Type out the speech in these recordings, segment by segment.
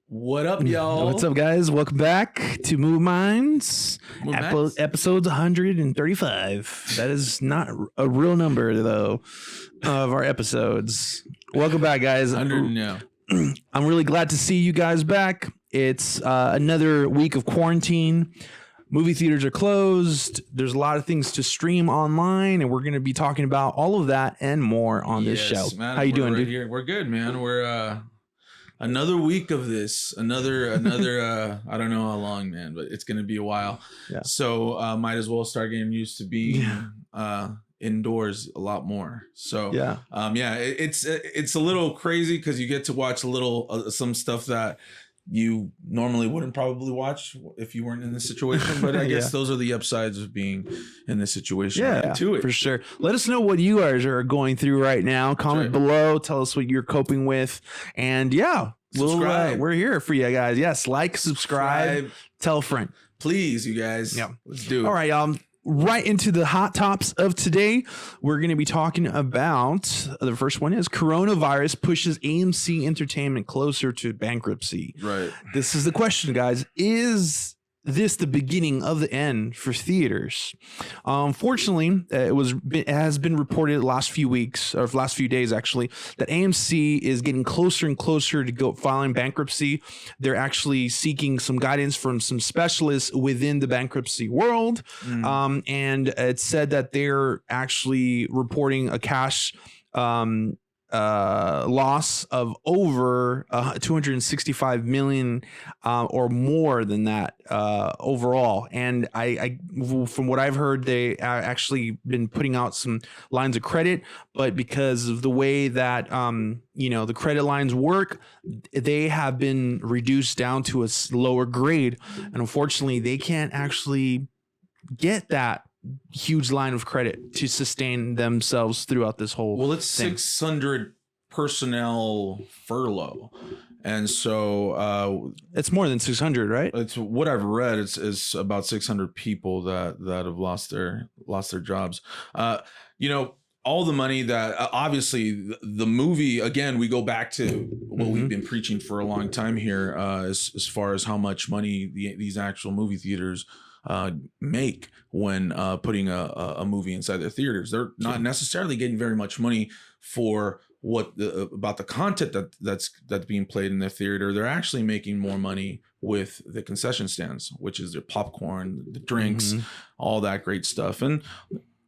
What up, y'all? What's up, guys? Welcome back to Movie Minds, episodes 135. That is not a real number, though, of our episodes. Welcome back, guys. 100 now. I'm really glad to see you guys back. It's another week of quarantine. Movie theaters are closed. There's a lot of things to stream online, and we're going to be talking about all of that and more on this show. Man, how you doing, dude? Here. We're good, man. We're another week of this. Another. I don't know how long, man, but it's going to be a while. Yeah. So might as well start getting used to being indoors a lot more. So it's a little crazy because you get to watch a little some stuff that you normally wouldn't probably watch if you weren't in this situation, but I guess those are the upsides of being in this situation. Yeah, to it for sure. Let us know what you guys are going through right now. Comment below. Tell us what you're coping with, and we're here for you guys. Yes, like, subscribe, tell a friend, please, you guys. Yeah, let's do it. All right, right into the hot tops of today. We're going to be talking about, the first one is coronavirus pushes AMC Entertainment closer to bankruptcy. Right. This is the question, guys. Is this the beginning of the end for theaters? Unfortunately, it has been reported last few weeks, or last few days actually, that AMC is getting closer and closer to filing bankruptcy. They're actually seeking some guidance from some specialists within the bankruptcy world. And it's said that they're actually reporting a cash loss of over 265 million or more than that overall. And I from what I've heard, they actually been putting out some lines of credit, but because of the way that the credit lines work, they have been reduced down to a lower grade, and unfortunately they can't actually get that huge line of credit to sustain themselves throughout this whole it's thing. 600 personnel furlough, and so it's more than 600, right? It's what I've read. It's about 600 people that have lost their jobs. All the money that obviously the movie, again, we go back to what we've been preaching for a long time here, as far as how much money these actual movie theaters make when putting a movie inside their theaters. They're not necessarily getting very much money for about the content that's being played in their theater. They're actually making more money with the concession stands, which is their popcorn, the drinks, all that great stuff, and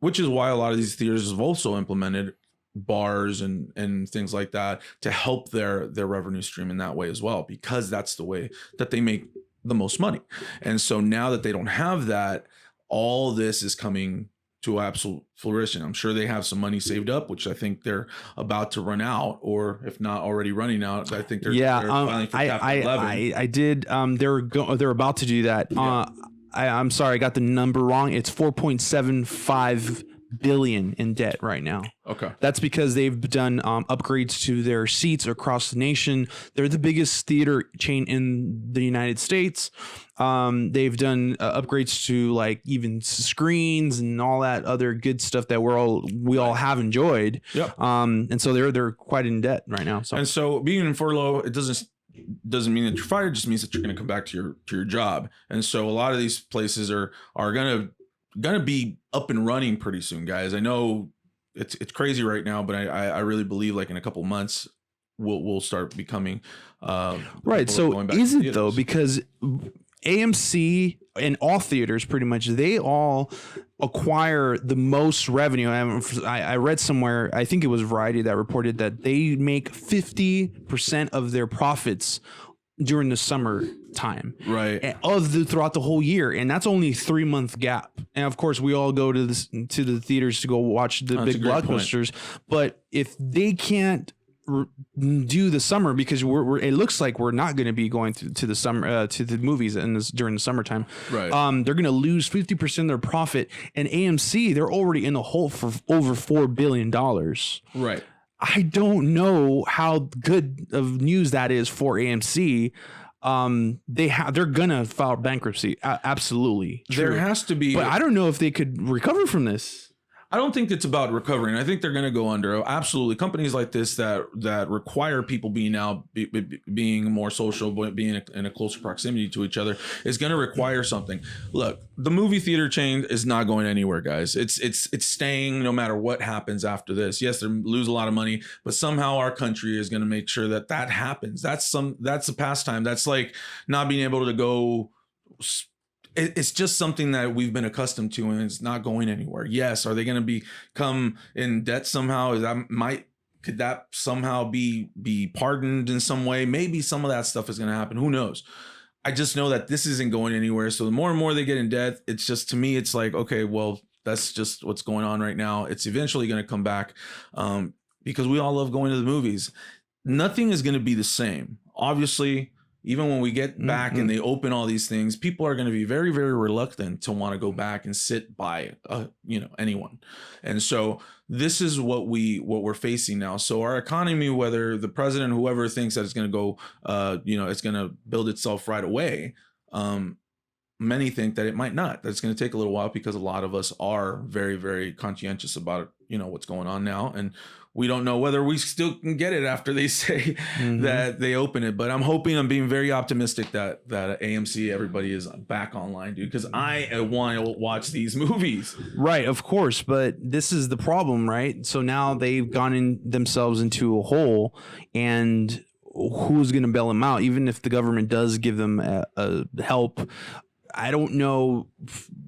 which is why a lot of these theaters have also implemented bars and things like that to help their revenue stream in that way as well, because that's the way that they make the most money. And so now that they don't have that, all this is coming to absolute fruition. I'm sure they have some money saved up, which I think they're about to run out, or if not already running out. I think they're filing for Chapter 11. I did. They're about to do that. I'm sorry, I got the number wrong. It's 4.75 billion in debt right now. Okay, that's because they've done upgrades to their seats across the nation. They're the biggest theater chain in the United States. They've done upgrades to like even screens and all that other good stuff that we all have enjoyed. Yep. And so they're quite in debt right now. So being in furlough, it doesn't mean that you're fired. It just means that you're going to come back to your job. And so a lot of these places are gonna be up and running pretty soon, guys. I know it's crazy right now, but I really believe like in a couple months we'll start becoming right. So is it though? Because AMC and all theaters pretty much, they all acquire the most revenue. I read somewhere, I think it was Variety that reported that they make 50% of their profits during the summer time, right, throughout the whole year, and that's only a 3-month gap. And of course, we all go to the theaters to go watch the big blockbusters. But if they can't do the summer, because it looks like we're not going to be going to the summer to the movies during the summertime, right? They're going to lose 50% of their profit, and AMC, they're already in the hole for over $4 billion, right? I don't know how good of news that is for AMC. They're gonna file bankruptcy. Absolutely. True. There has to be, but I don't know if they could recover from this. I don't think it's about recovering. I think they're going to go under. Absolutely. Companies like this that require people being more social, being in a closer proximity to each other is going to require something. Look, the movie theater chain is not going anywhere, guys. It's staying no matter what happens after this. Yes, they lose a lot of money, but somehow our country is going to make sure that happens. That's a pastime. That's like not being able to go. It's just something that we've been accustomed to, and it's not going anywhere. Yes, are they going to become in debt somehow? Could that somehow be pardoned in some way? Maybe some of that stuff is going to happen. Who knows? I just know that this isn't going anywhere. So the more and more they get in debt, it's just, to me, it's like, okay, well, that's just what's going on right now. It's eventually going to come back, because we all love going to the movies. Nothing is going to be the same. Obviously, even when we get back and they open all these things, people are going to be very, very reluctant to want to go back and sit by, anyone. And so this is what we're facing now. So our economy, whether the president, whoever thinks that it's going to go, it's going to build itself right away. Many think that it might not, that it's going to take a little while, because a lot of us are very, very conscientious about, what's going on now. And we don't know whether we still can get it after they say that they open it. But I'm being very optimistic that AMC, everybody is back online, dude, because I want to watch these movies. Right, of course. But this is the problem, right? So now they've gone themselves into a hole, and who's going to bail them out? Even if the government does give them a help, I don't know,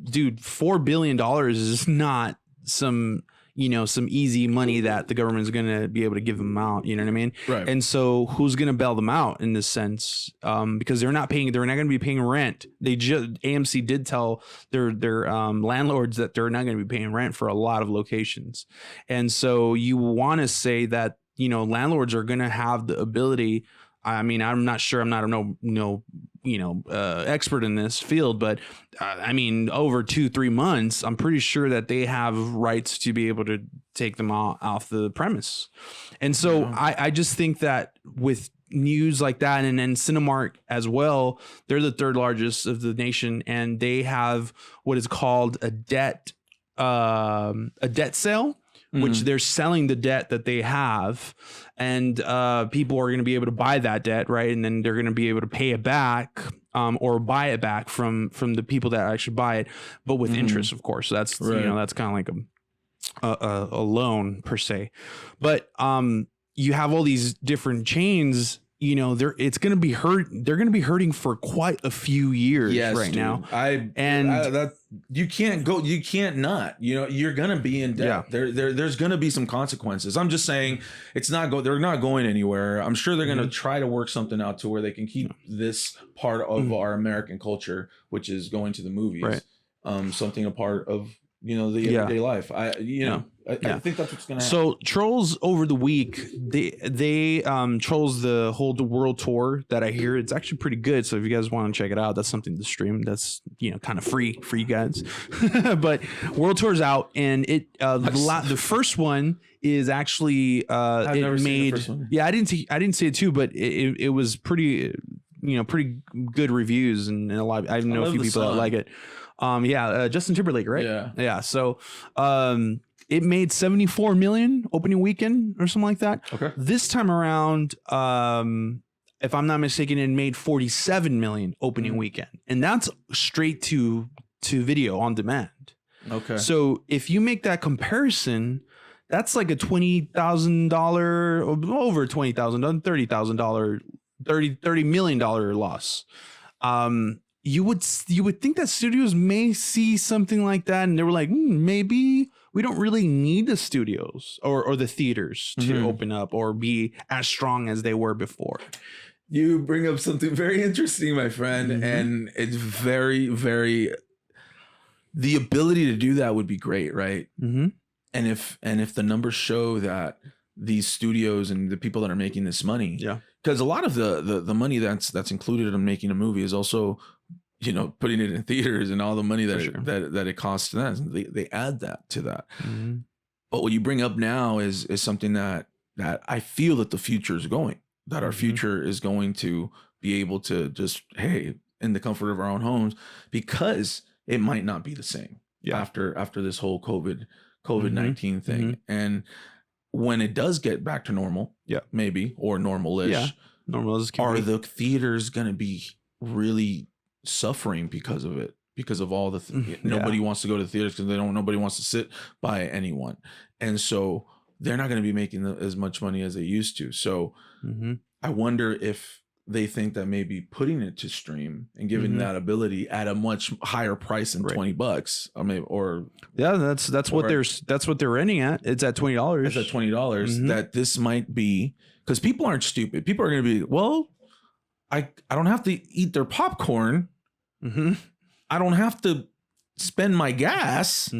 dude. $4 billion is not some easy money that the government's going to be able to give them out. You know what I mean? Right. And so who's going to bail them out in this sense? Because they're not going to be paying rent. AMC did tell their landlords that they're not going to be paying rent for a lot of locations. And so you want to say that, landlords are going to have the ability. I mean, I'm not sure. I'm not expert in this field, but over 2-3 months, I'm pretty sure that they have rights to be able to take them off the premise. And so I just think that with news like that, and then Cinemark as well, they're the third largest of the nation, and they have what is called a debt sale, which they're selling the debt that they have, and people are going to be able to buy that debt, right? And then they're going to be able to pay it back, or buy it back from the people that actually buy it, but with interest, of course. So that's right. That's kind of like a loan per se. But you have all these different chains. They're going to be hurting for quite a few years now. You can't not, you're going to be in debt. Yeah. There's going to be some consequences. I'm just saying they're not going anywhere. I'm sure they're going to try to work something out to where they can keep this part of our American culture, which is going to the movies, right. Something a part of, the everyday life. I think that's what's gonna happen. So Trolls over the week, they Trolls the whole world tour that I hear, it's actually pretty good. So if you guys want to check it out, that's something to stream. That's kind of free for you guys. But world tour's out, and the first one is actually it made. Yeah, I didn't see it too, but it was pretty pretty good reviews, and a lot. I know a few people that like it. Justin Timberlake, right? Yeah. So, it made 74 million opening weekend or something like that. Okay. This time around, if I'm not mistaken, it made 47 million opening weekend, and that's straight to video on demand. Okay. So if you make that comparison, that's like a $20,000, over $20,000, $30,000, $30 million loss. You would think that studios may see something like that, and they were like, maybe we don't really need the studios or the theaters to open up or be as strong as they were before. You bring up something very interesting, my friend, and it's very, very. The ability to do that would be great, right? And if the numbers show that these studios and the people that are making this money, because a lot of the money that's included in making a movie is also, putting it in theaters and all the money that it costs them. They add that to that. But what you bring up now is something that I feel that the future is going. That our future is going to be able to just, hey, in the comfort of our own homes, because it might not be the same after this whole COVID COVID-19 thing. And when it does get back to normal, maybe, or normal-ish, are the theaters going to be really suffering because of it? Because of all the nobody wants to go to the theaters because nobody wants to sit by anyone, and so they're not going to be making as much money as they used to. So I wonder if they think that maybe putting it to stream and giving that ability at a much higher price than $20, I mean, or that's what they're renting at. It's at $20. It's at $20. That this might be, because people aren't stupid. People are going to be, well, I don't have to eat their popcorn. I don't have to spend my gas.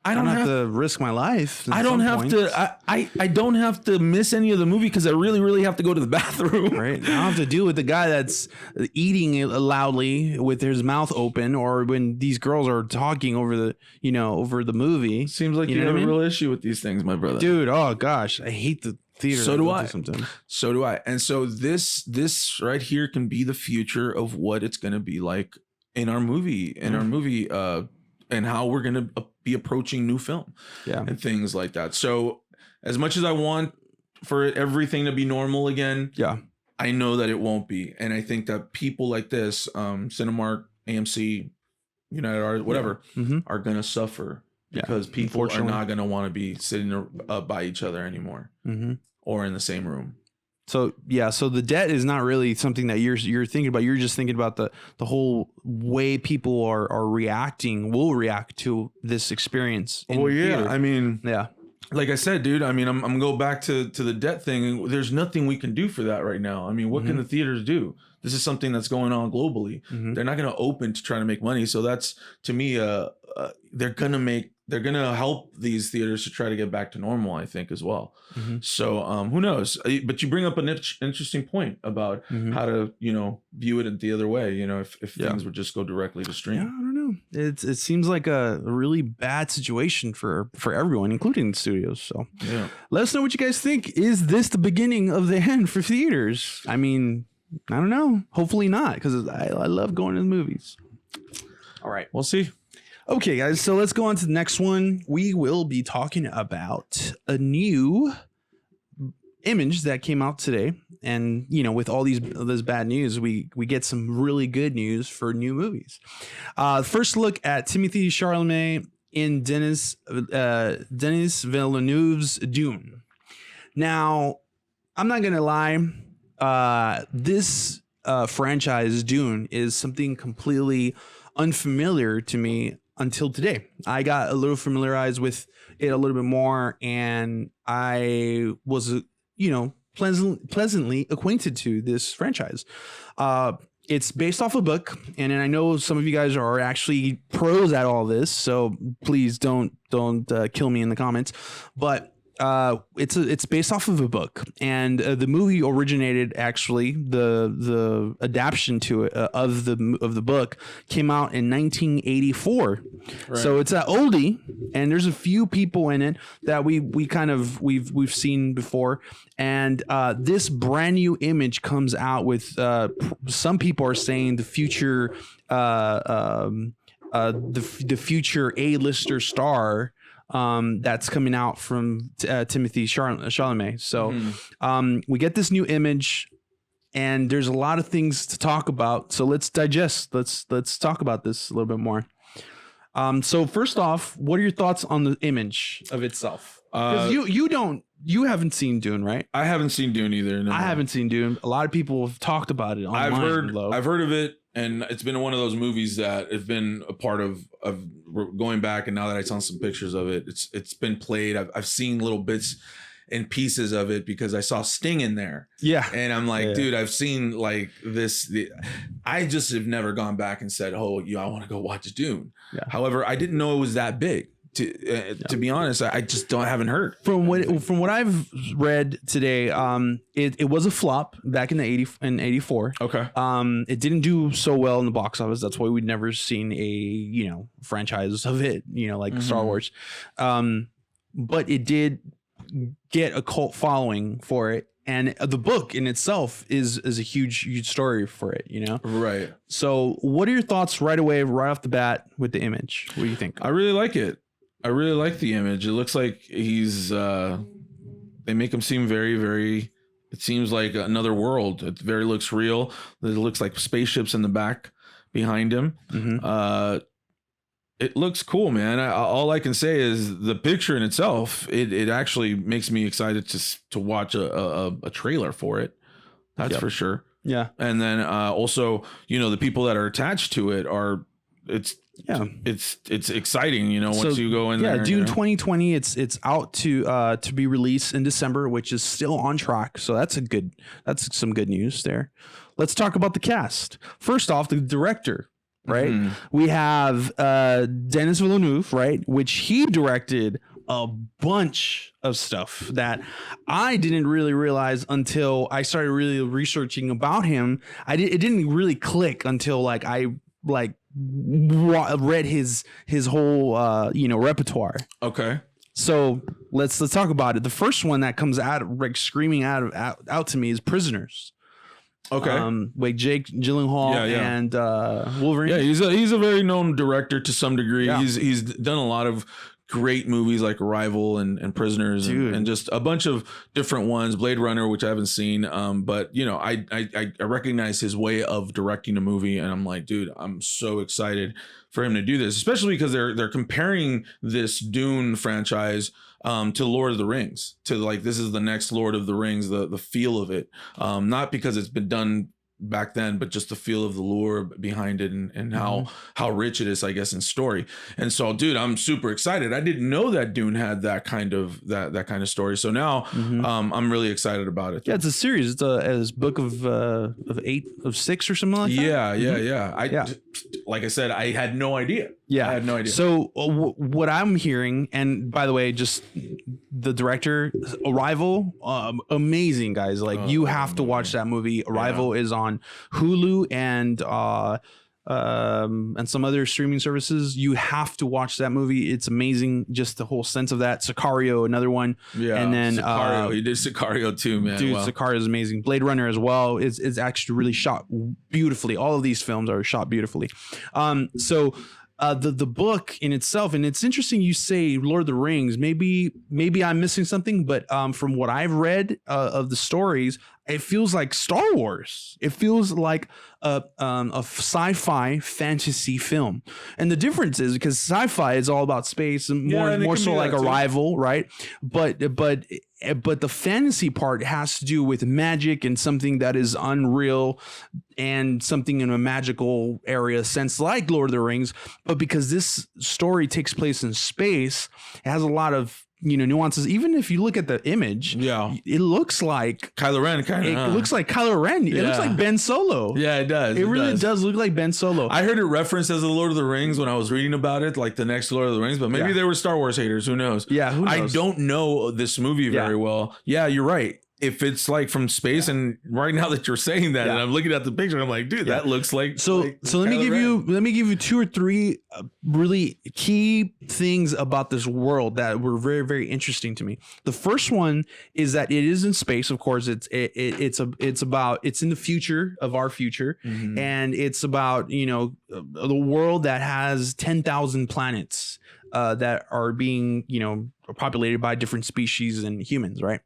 I don't have to risk my life. I don't have to. I don't have to miss any of the movie because I really have to go to the bathroom. Right. I don't have to deal with the guy that's eating loudly with his mouth open, or when these girls are talking over the movie. Seems like you have a real issue with these things, my brother. Dude, oh gosh, I hate the theater. So do I. So do I. And so this right here can be the future of what it's going to be like in our movie, and how we're going to be approaching new film and things like that. So as much as I want for everything to be normal again, I know that it won't be. And I think that people like this, Cinemark, AMC, United Artists, whatever, are going to suffer because people are not going to want to be sitting by each other anymore or in the same room. So so the debt is not really something that you're thinking about. You're just thinking about the whole way people will react to this experience. Theater. I mean, like I said, dude, I mean, I'm gonna go back to the debt thing. There's nothing we can do for that right now. I mean, what can the theaters do? This is something that's going on globally. They're not going to open to try to make money. So that's, to me, they're going to help these theaters to try to get back to normal, I think, as well. So who knows? But you bring up an interesting point about how to, view it the other way, if things would just go directly to stream. Yeah, I don't know. It seems like a really bad situation for everyone, including the studios. So let us know what you guys think. Is this the beginning of the end for theaters? I mean, I don't know. Hopefully not, because I love going to the movies. All right. We'll see. Okay, guys, so let's go on to the next one. We will be talking about a new image that came out today. And, with all this bad news, we get some really good news for new movies. First look at Timothee Chalamet in Denis Villeneuve's Dune. Now, I'm not going to lie. This franchise, Dune, is something completely unfamiliar to me until today. I got a little familiarized with it a little bit more, and I was, pleasantly acquainted to this franchise. It's based off a book, and I know some of you guys are actually pros at all this, so please don't kill me in the comments. But it's based off of a book, and the movie originated, actually the adaptation to it of the book came out in 1984. Right. So it's an oldie, and there's a few people in it that we've seen before, and this brand new image comes out with some people are saying the future the future A-lister star that's coming out from Timothee Chalamet. So we get this new image, and there's a lot of things to talk about. So let's digest. Let's talk about this a little bit more. So first off, what are your thoughts on the image of itself? Because you haven't seen Dune, right? I haven't seen Dune either. No. I haven't seen Dune. A lot of people have talked about it online. I've heard of it. And it's been one of those movies that have been a part of going back. And now that I saw some pictures of it, it's been played. I've seen little bits and pieces of it because I saw Sting in there. Yeah. And I'm like, dude, I've seen like this. I just have never gone back and said, oh, I want to go watch Dune. Yeah. However, I didn't know it was that big. To be honest, I just haven't heard. From what I've read today, it was a flop back in 84. Okay. It didn't do so well in the box office. That's why we'd never seen a franchise of it, like Star Wars. But it did get a cult following for it. And the book in itself is a huge story for it, Right. So what are your thoughts right away, right off the bat with the image? What do you think? I really like it. I really like the image. It looks like he's they make him seem very, very, it seems like another world. It very looks real. It looks like spaceships in the back behind him. It looks cool, man. All I can say is the picture in itself, it actually makes me excited to watch a trailer for it. That's for sure. Yeah. And then also, you know, the people that are attached to it are, it's exciting, you know, once you go in there. Yeah, Dune 2020, it's out to be released in December, which is still on track. So that's some good news there. Let's talk about the cast. First off, the director, right? We have Denis Villeneuve, right? Which he directed a bunch of stuff that I didn't really realize until I started really researching about him. It didn't really click until I read his whole repertoire. Okay. So let's talk about it. The first one that comes out screaming out to me is Prisoners. Okay. Like Jake Gyllenhaal and Wolverine. Yeah, he's a very known director to some degree. Yeah. He's done a lot of great movies like Arrival and Prisoners and just a bunch of different ones. Blade Runner, which I haven't seen. But you know, I recognize his way of directing a movie, and I'm like, dude, I'm so excited for him to do this, especially because they're comparing this Dune franchise to Lord of the Rings, to like, this is the next Lord of the Rings, the feel of it. Not because it's been done back then, but just the feel of the lore behind it and how rich it is, I guess, in story. And so, dude, I'm super excited. I didn't know that Dune had that kind of story. So now I'm really excited about it. Yeah, it's a series. It's a book of 6 or something like that. Yeah. Like I said, I had no idea. Yeah, I had no idea. So what I'm hearing, and by the way, just the director, Arrival, amazing, guys. Like, you have to watch that movie. Arrival is on Hulu and some other streaming services. You have to watch that movie. It's amazing. Just the whole sense of that. Sicario, another one. Yeah. And then Sicario. He did Sicario too, man. Dude, Sicario is amazing. Blade Runner as well is actually really shot beautifully. All of these films are shot beautifully. The book in itself, and it's interesting you say Lord of the Rings. Maybe I'm missing something, but from what I've read of the stories, it feels like Star Wars. It feels like a sci-fi fantasy film, and the difference is because sci-fi is all about space and more so like Arrival, right? But the fantasy part has to do with magic and something that is unreal and something in a magical area sense, like Lord of the Rings. But because this story takes place in space, it has a lot of nuances. Even if you look at the image, it looks like Kylo Ren. It looks like Kylo Ren. It looks like Ben Solo. Yeah, it does. It really does look like Ben Solo. I heard it referenced as the Lord of the Rings when I was reading about it, like the next Lord of the Rings. But maybe they were Star Wars haters. Who knows? Yeah, who knows? I don't know this movie very well. Yeah, you're right. If it's like from space, and right now that you're saying that, and I'm looking at the picture, I'm like, dude, that looks like so. Let me give you 2 or 3 really key things about this world that were very, very interesting to me. The first one is that it is in space. Of course, it's in the future of our future, and it's about the world that has 10,000 planets that are being populated by different species and humans, right?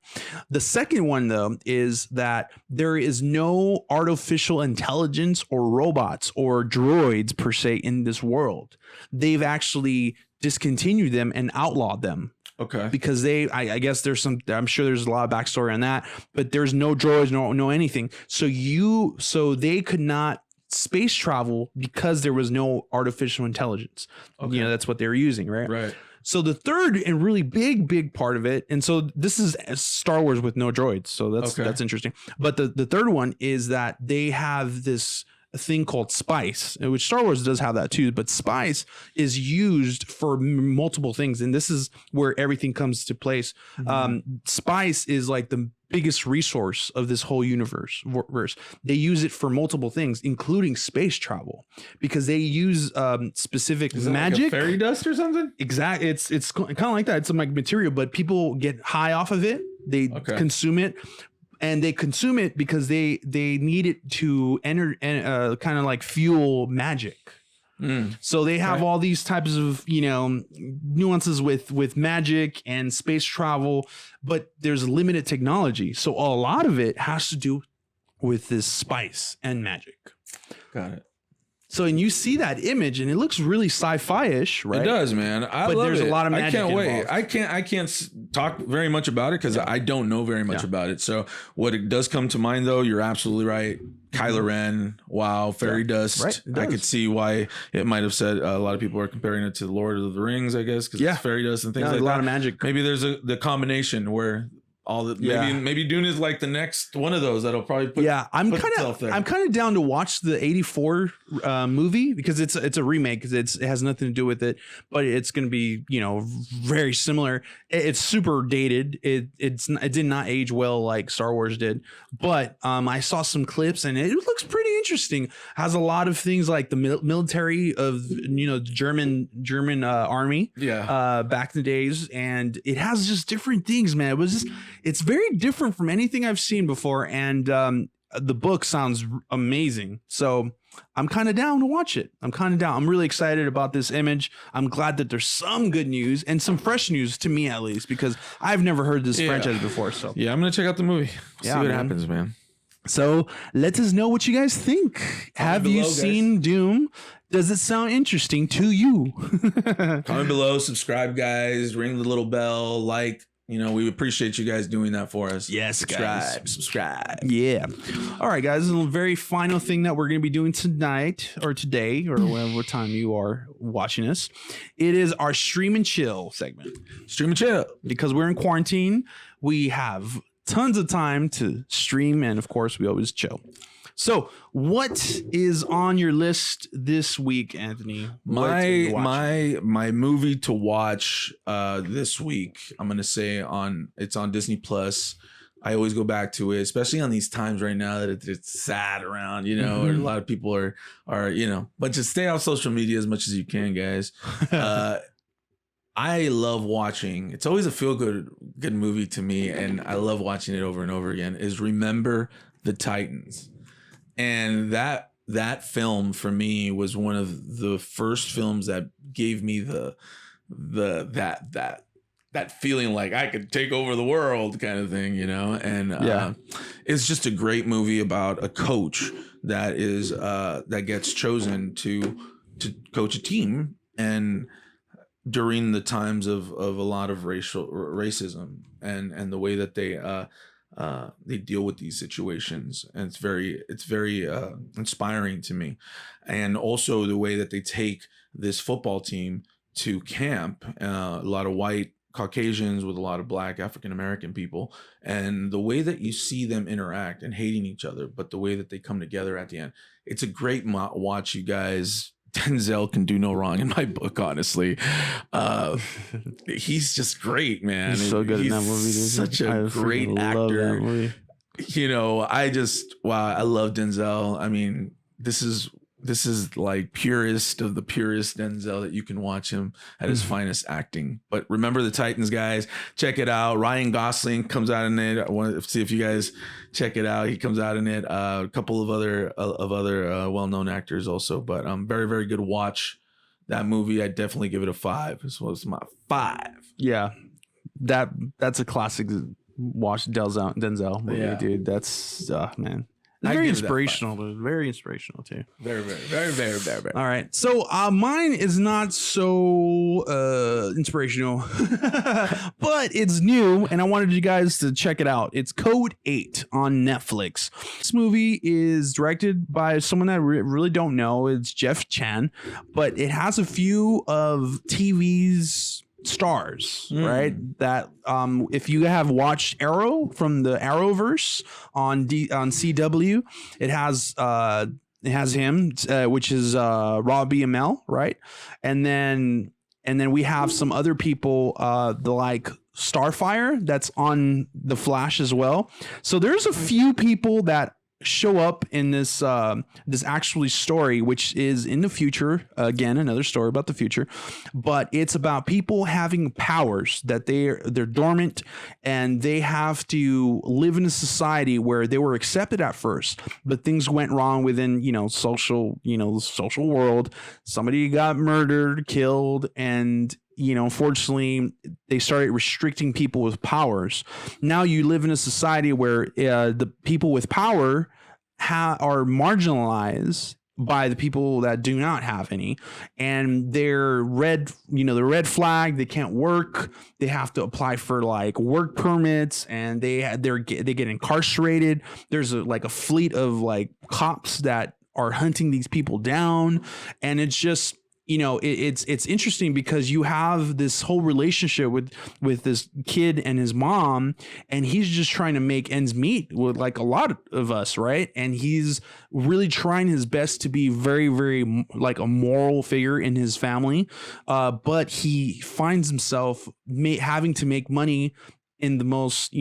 The second one, though, is that there is no artificial intelligence or robots or droids per se in this world. They've actually discontinued them and outlawed them. Okay. Because I guess I'm sure there's a lot of backstory on that, but there's no droids, no anything. So they could not space travel because there was no artificial intelligence. Okay. That's what they were using, right? Right. So the third and really big part of it, and so this is Star Wars with no droids, so that's interesting. But the third one is that they have this thing called spice, which Star Wars does have that too, but spice is used for multiple things, and this is where everything comes to place. Spice is like the biggest resource of this whole universe. They use it for multiple things, including space travel, because they use specific magic, like a fairy dust or something. Exactly, it's kind of like that. It's some like material, but people get high off of it. They consume it. And they consume it because they need it to enter and kind of like fuel magic. So they have all these types of, you know, nuances with magic and space travel, but there's limited technology. So a lot of it has to do with this spice and magic. Got it. So, and you see that image and it looks really sci-fi-ish, right? It does, man. But there's a lot of magic I can't wait. involved. I can't talk very much about it because I don't know very much about it. So what it does come to mind, though, you're absolutely right. Kylo Ren, wow, fairy dust. Right, I could see why it might have said a lot of people are comparing it to the Lord of the Rings, I guess, because it's fairy dust and things like that. A lot of magic. Maybe there's the combination where all the maybe Dune is like the next one of those that'll probably put I'm kind of down to watch the 84 movie because it's a remake because it has nothing to do with it, but it's going to be, you know, very similar. It's super dated. It did not age well like Star Wars did, but I saw some clips and it looks pretty interesting. Has a lot of things like the military of, you know, German army back in the days, and it has just different things, man. It's very different from anything I've seen before, and the book sounds amazing. So I'm kind of down to watch it. I'm really excited about this image. I'm glad that there's some good news and some fresh news to me, at least, because I've never heard this franchise before. So I'm gonna check out the movie. See what happens, man. So let us know what you guys think. Have you seen Dune? Does it sound interesting to you? Comment below, subscribe, guys, ring the little bell, like. You know, we appreciate you guys doing that for us. Yes, subscribe. Yeah. All right, guys. The very final thing that we're going to be doing tonight or today or whatever time you are watching us, it is our Stream and Chill segment. Stream and Chill. Because we're in quarantine, we have tons of time to stream, and of course, we always chill. So, what is on your list this week, Anthony? My movie to watch this week, I'm gonna say it's on Disney Plus. I always go back to it, especially on these times right now that it's sad around, you know, or a lot of people are you know, but just stay off social media as much as you can, guys. I love watching. It's always a good movie to me, and I love watching it over and over again. Is Remember the Titans. And that film for me was one of the first films that gave me that feeling like I could take over the world kind of thing, you know. And it's just a great movie about a coach that gets chosen to coach a team, and during the times of a lot of racism and the way that they deal with these situations, and it's very inspiring to me. And also the way that they take this football team to camp, a lot of white Caucasians with a lot of black African American people, and the way that you see them interact and hating each other, but the way that they come together at the end. It's a great watch, you guys. Denzel can do no wrong in my book, honestly. He's just great, man. He's so good in that movie, dude. Such a great actor. You know, I love Denzel. I mean, this is like purest of the purest Denzel that you can watch him at his finest acting. But Remember the Titans, guys. Check it out. Ryan Gosling comes out in it. I want to see if you guys check it out. He comes out in it. A couple of other well-known actors also. But very, very good watch. That movie, I definitely give it a 5. This was my 5. Yeah, that's a classic watch Denzel movie, dude. That's man. Very inspirational, but very inspirational too. Very, very, very, very, very, very. All right. So mine is not so inspirational, but it's new, and I wanted you guys to check it out. It's Code 8 on Netflix. This movie is directed by someone that I really don't know. It's Jeff Chan, but it has a few of TV's stars, right? That if you have watched Arrow from the Arrowverse on CW, it has him, which is Robbie Amell, right? And then we have some other people, the like Starfire, that's on The Flash as well. So there's a few people that show up in this this actually story, which is in the future. Again, another story about the future, but it's about people having powers that they're dormant, and they have to live in a society where they were accepted at first, but things went wrong within the social world. Somebody got murdered, killed, and unfortunately, they started restricting people with powers. Now you live in a society where the people with power are marginalized by the people that do not have any, and they're red flag. They can't work. They have to apply for like work permits, and they get incarcerated. There's a fleet of like cops that are hunting these people down, and it's just it's interesting because you have this whole relationship with this kid and his mom, and he's just trying to make ends meet with like a lot of us, right? And he's really trying his best to be very, very like a moral figure in his family, but he finds himself having to make money in the most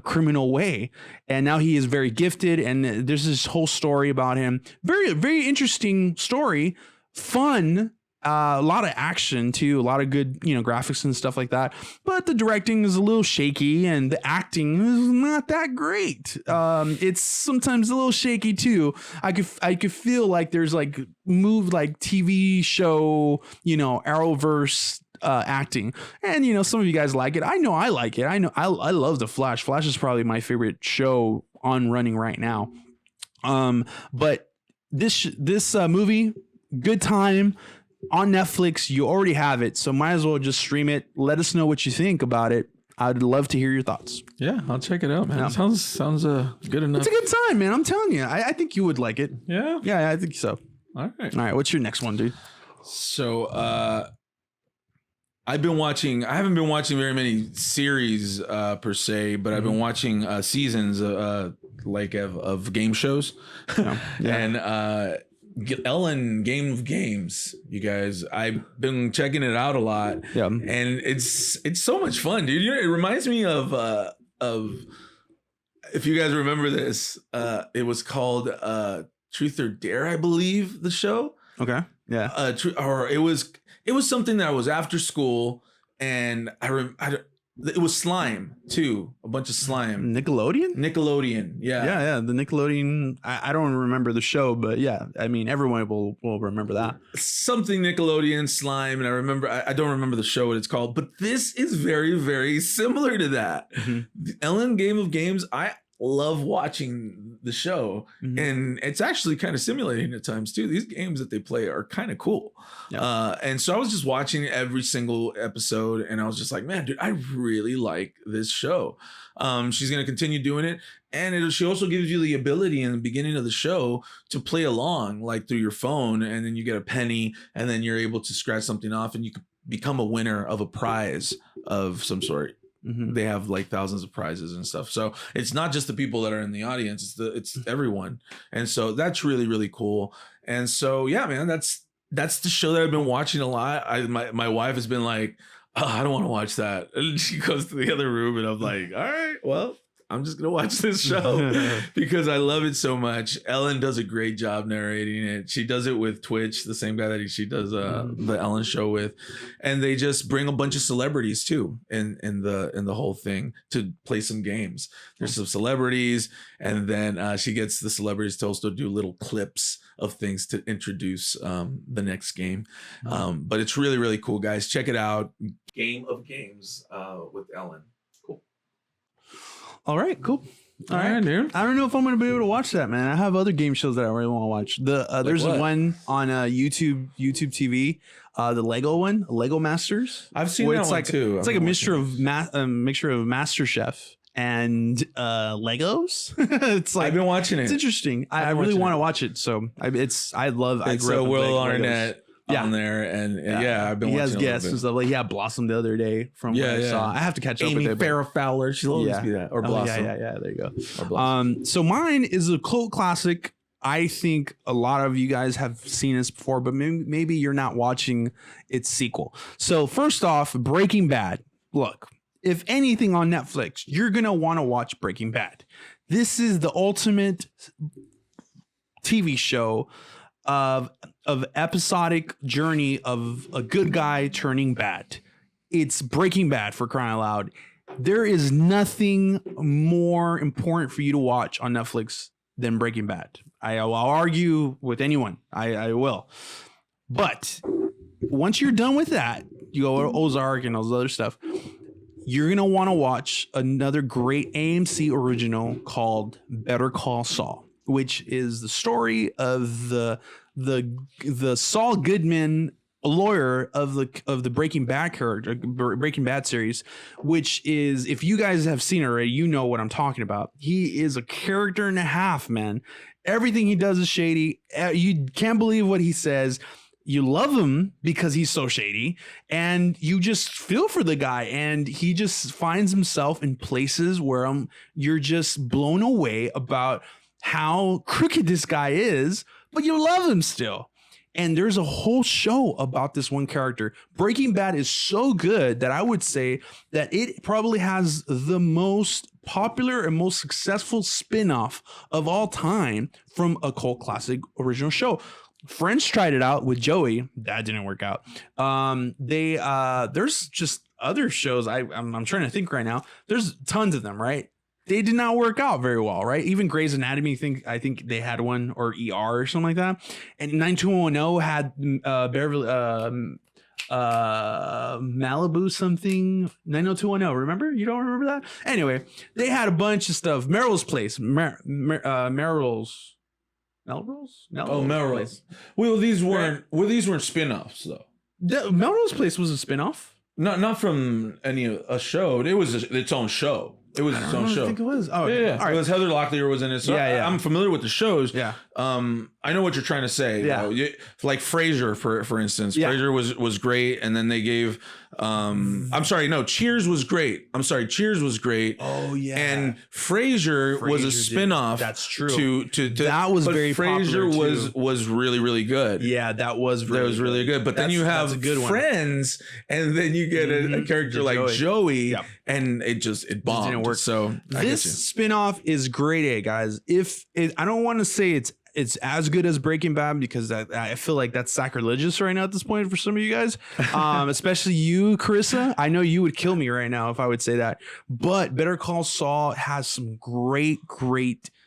criminal way, and now he is very gifted, and there's this whole story about him. Very, very interesting story. Fun, a lot of action too, a lot of good graphics and stuff like that, but the directing is a little shaky and the acting is not that great. It's sometimes a little shaky too. I could feel like there's like TV show Arrowverse acting, and some of you guys like it. I know I like it. I know I love the Flash. Flash is probably my favorite show on running right now. But this movie, good time on Netflix. You already have it, so might as well just stream it. Let us know what you think about it. I'd love to hear your thoughts. Yeah, I'll check it out, man. Yeah. Sounds good enough. It's a good time, man. I'm telling you. I think you would like it. Yeah? Yeah, I think so. All right. What's your next one, dude? So, I haven't been watching very many series per se, but I've been watching seasons of game shows. Yeah. And Ellen Game of Games, you guys, I've been checking it out a lot. Yeah. And it's so much fun, dude. It reminds me of if you guys remember this, it was called Truth or Dare, I believe, the show. Okay. Yeah. Or it was something that was after school, and it was slime too, a bunch of slime. Nickelodeon, yeah. The Nickelodeon. I don't remember the show, but yeah, I mean everyone will remember that. Something Nickelodeon slime, and I don't remember the show what it's called, but this is very, very similar to that. Mm-hmm. The Ellen Game of Games. I love watching the show, and it's actually kind of simulating at times too. These games that they play are kind of cool. And so I was just watching every single episode, and I was just like, man, dude, I really like this show. She's going to continue doing it, and she also gives you the ability in the beginning of the show to play along like through your phone, and then you get a penny, and then you're able to scratch something off, and you can become a winner of a prize of some sort. Mm-hmm. They have like thousands of prizes and stuff. So it's not just the people that are in the audience, it's everyone. And so that's really, really cool. And so, yeah, man, that's the show that I've been watching a lot. My wife has been like, oh, I don't want to watch that. And she goes to the other room, and I'm like, all right, well, I'm just going to watch this show because I love it so much. Ellen does a great job narrating it. She does it with Twitch, the same guy that she does the Ellen show with. And they just bring a bunch of celebrities too in the whole thing to play some games. There's some celebrities, and then she gets the celebrities to also do little clips of things to introduce the next game. But it's really, really cool, guys. Check it out. Game of Games with Ellen. All right, cool. All right, dude. I don't know if I'm going to be able to watch that, man. I have other game shows that I really want to watch. There's one on YouTube TV, the Lego one, Lego Masters. I've seen that one too. It's like a mixture of MasterChef and Legos. It's like I've been watching it. It's interesting. I really want to watch it. So I grew up with Will Legos. Arnett. On there, and I've been. He has watching guests and stuff. Like Blossom the other day from what I saw. I have to catch up with it. Farrah Fowler, she'll always be that, or Blossom. Yeah. There you go. So mine is a cult classic. I think a lot of you guys have seen this before, but maybe you're not watching its sequel. So first off, Breaking Bad. Look, if anything on Netflix, you're gonna want to watch Breaking Bad. This is the ultimate TV show of episodic journey of a good guy turning bad. It's Breaking Bad, for crying out loud. There is nothing more important for you to watch on Netflix than Breaking Bad. I'll argue with anyone. I will. But once you're done with that, you go to Ozark and all this other stuff. You're going to want to watch another great AMC original called Better Call Saul, which is the story of the Saul Goodman, a lawyer of the Breaking Bad character, Breaking Bad series, which is, if you guys have seen it already, you know what I'm talking about. He is a character and a half, man. Everything he does is shady. You can't believe what he says. You love him because he's so shady, and you just feel for the guy, and he just finds himself in places where you're just blown away about how crooked this guy is, but you love him still. And there's a whole show about this one character. Breaking Bad is so good that I would say that it probably has the most popular and most successful spin-off of all time from a cult classic original show. Friends tried it out with Joey. That didn't work out. There's just other shows. I'm trying to think right now. There's tons of them, right? They did not work out very well, right? Even Grey's Anatomy, I think they had one, or ER or something like that. And 90210 had Malibu something. 90210. Remember? You don't remember that? Anyway, they had a bunch of stuff. Melrose Place. Melrose. Melrose. Well, these weren't spin-offs though. Melrose Place was a spin-off. Not from a show. It was its own show. It was its own show. I think it was. Oh, yeah. All right. It was Heather Locklear was in it. So I'm familiar with the shows. Yeah. I know what you're trying to say. Yeah. Like Frasier, for instance. Yeah. Frasier was great, and then they gave. I'm sorry. No, Cheers was great. I'm sorry. Cheers was great. Oh yeah. And Frasier was a spinoff. That's true. To that was very Frasier popular was really, really good. Yeah, that was really good. But then you have a good Friends, and then you get a character like Joey, yep. and it bombed. It didn't work. So this spinoff is grade A, guys. I don't want to say it's as good as Breaking Bad, because I feel like that's sacrilegious right now at this point for some of you guys, especially you, Carissa. I know you would kill me right now if I would say that. But Better Call Saul has some great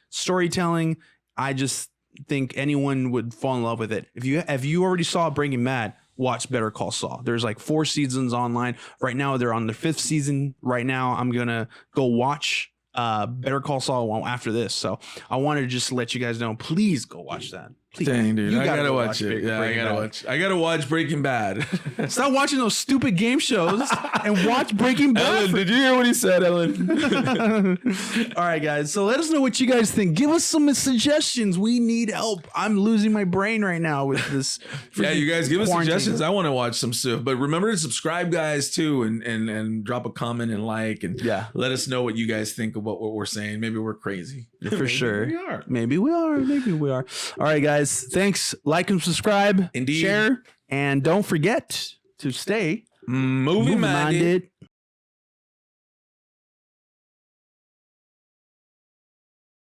storytelling. I just think anyone would fall in love with it. If you already saw Breaking Bad, watch Better Call Saul. There's like 4 seasons online right now. They're on their 5th season right now. I'm gonna go watch Better Call Saul after this, so I wanted to just let you guys know, please go watch that. Please. Dang, dude, I gotta watch it. Yeah, I gotta watch Breaking Bad. Stop watching those stupid game shows and watch Breaking Bad. Ellen, did you hear what he said, Ellen? All right, guys, so let us know what you guys think. Give us some suggestions. We need help. I'm losing my brain right now with this. Yeah, you guys give us suggestions. I want to watch some stuff, but remember to subscribe, guys, too, and drop a comment and like, and let us know what you guys think about what we're saying. Maybe we're crazy. For sure. Maybe we are. Maybe we are. All right, guys. Thanks. Like and subscribe. Indeed. Share. And don't forget to stay movie minded.